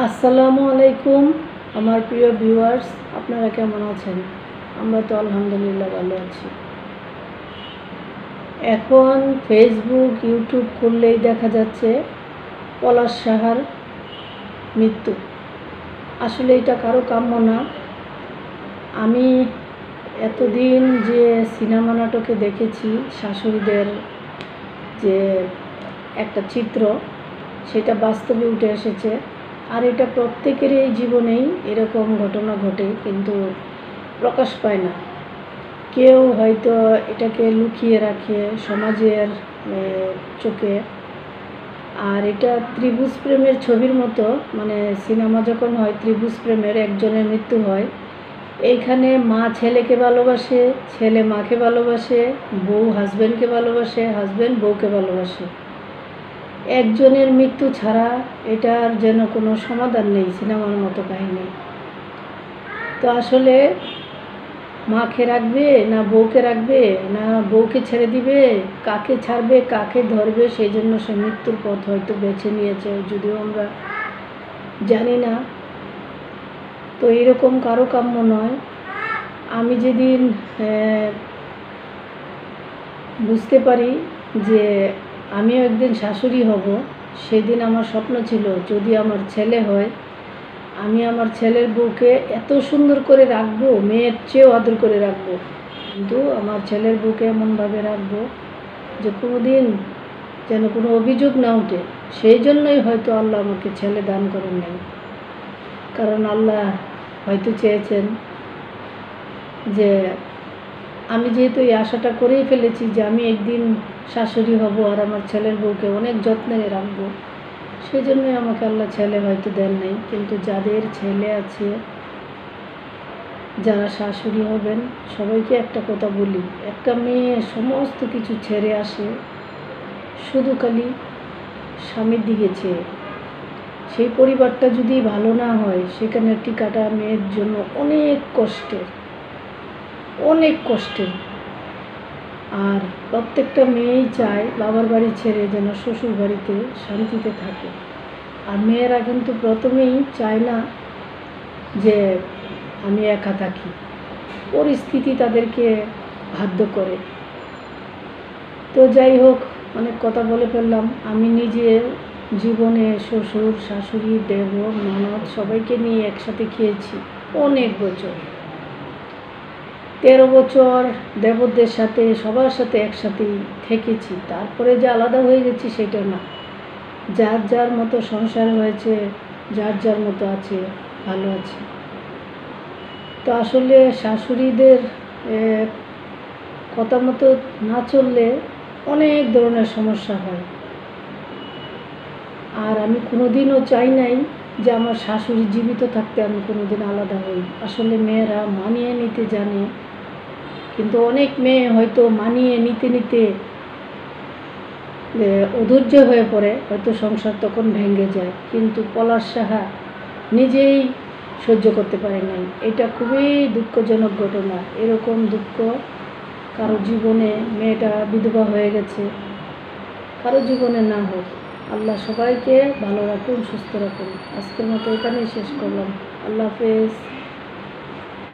আসসালামু আলাইকুম আমার প্রিয় ভিউয়ার্স, আপনারা কেমন আছেন? আমরা তো আলহামদুলিল্লাহ ভালো আছি। এখন ফেসবুক, ইউটিউব খুললেই দেখা যাচ্ছে পলাশ সাহার মৃত্যু। আসলে এটা কারো কাম্য না। আমি এতদিন যে সিনেমা নাটকে দেখেছি শাশুড়িদের যে একটা চিত্র, সেটা বাস্তবে উঠে এসেছে। আর এটা প্রত্যেকেরই জীবনেই এরকম ঘটনা ঘটে, কিন্তু প্রকাশ পায় না। কেউ হয়তো এটাকে লুকিয়ে রাখে সমাজের চোখে। আর এটা ত্রিভুজ প্রেমের ছবির মতো, মানে সিনেমা যখন হয় ত্রিভুজ প্রেমের একজনের মৃত্যু হয়, এইখানে মা ছেলেকে ভালোবাসে, ছেলে মাকে ভালোবাসে, বউ হাজব্যান্ডকে ভালোবাসে, হাজব্যান্ড বউকে ভালোবাসে। একজনের মৃত্যু ছাড়া এটার যেন কোনো সমাধান নেই সিনেমার মতো কাহিনী। তো আসলে মাকে রাখবে না বউকে রাখবে, না বউকে ছেড়ে দিবে, কাকে ছাড়বে কাকে ধরবে, সেই জন্য সে মৃত্যুর পথ হয়তো বেছে নিয়েছে, যদিও আমরা জানি না। তো এরকম কারো কাম্য নয়। আমি যেদিন বুঝতে পারি যে আমিও একদিন শাশুড়ি হব, সেদিন আমার স্বপ্ন ছিল যদি আমার ছেলে হয়, আমি আমার ছেলের বউকে এত সুন্দর করে রাখবো, মেয়ের চেয়েও আদর করে রাখবো। কিন্তু আমার ছেলের বউকে এমনভাবে রাখবো যে কোনো দিন যেন কোনো অভিযোগ না ওঠে। সেই জন্যই হয়তো আল্লাহ আমাকে ছেলে দান করেন নাই, কারণ আল্লাহ হয়তো চেয়েছেন যে আমি যেহেতু এই আশাটা করেই ফেলেছি যে আমি একদিন শাশুড়ি হব আর আমার ছেলের বউকে অনেক যত্নে রাখবো, সেই জন্যই আমাকে আল্লাহ ছেলে হয়তো দেন নাই। কিন্তু যাদের ছেলে আছে, যারা শাশুড়ি হবেন, সবাইকে একটা কথা বলি, একটা মেয়ে সমস্ত কিছু ছেড়ে আসে শুধু খালি স্বামীর দিকে চেয়ে। সেই পরিবারটা যদি ভালো না হয়, সেখানে টিকাটা মেয়ের জন্য অনেক কষ্টের, অনেক কষ্টের। আর প্রত্যেকটা মেয়েই চায় বাবার বাড়ি ছেড়ে যেন শ্বশুর বাড়িতে শান্তিতে থাকে। আর মেয়েরা কিন্তু প্রথমেই চায় না যে আমি একা থাকি, পরিস্থিতি তাদেরকে বাধ্য করে। তো যাই হোক, অনেক কথা বলে ফেললাম। আমি নিজে জীবনে শ্বশুর শাশুড়ি দেবর ননদ সবাইকে নিয়ে একসাথে খেয়েছি অনেক বছর, 13 বছর দেবরদের সাথে সবার সাথে একসাথেই থেকেছি। তারপরে যে আলাদা হয়ে গেছি সেটা না, যার যার মতো সংসার হয়েছে, যার যার মতো আছে, ভালো আছে। তো আসলে শাশুড়িদের কথা মতো না চললে অনেক ধরনের সমস্যা হয়। আর আমি কোনোদিনও চাই নাই যে আমার শাশুড়ি জীবিত থাকতে আমি কোনোদিন আলাদা হই। আসলে মেয়েরা মানিয়ে নিতে জানে, কিন্তু অনেক মেয়ে হয়তো মানিয়ে নিতে নিতে অধৈর্য হয়ে পড়ে, হয়তো সংসার তখন ভেঙে যায়। কিন্তু পলাশ সাহা নিজেই সহ্য করতে পারে নাই। এটা খুবই দুঃখজনক ঘটনা। এরকম দুঃখ কারো জীবনে, মেয়েটা বিধবা হয়ে গেছে, কারো জীবনে না হোক। আল্লাহ সবাইকে ভালো রাখুন, সুস্থ রাখুন। আজকের মতো এখানেই শেষ করলাম। আল্লাহ হাফেজ।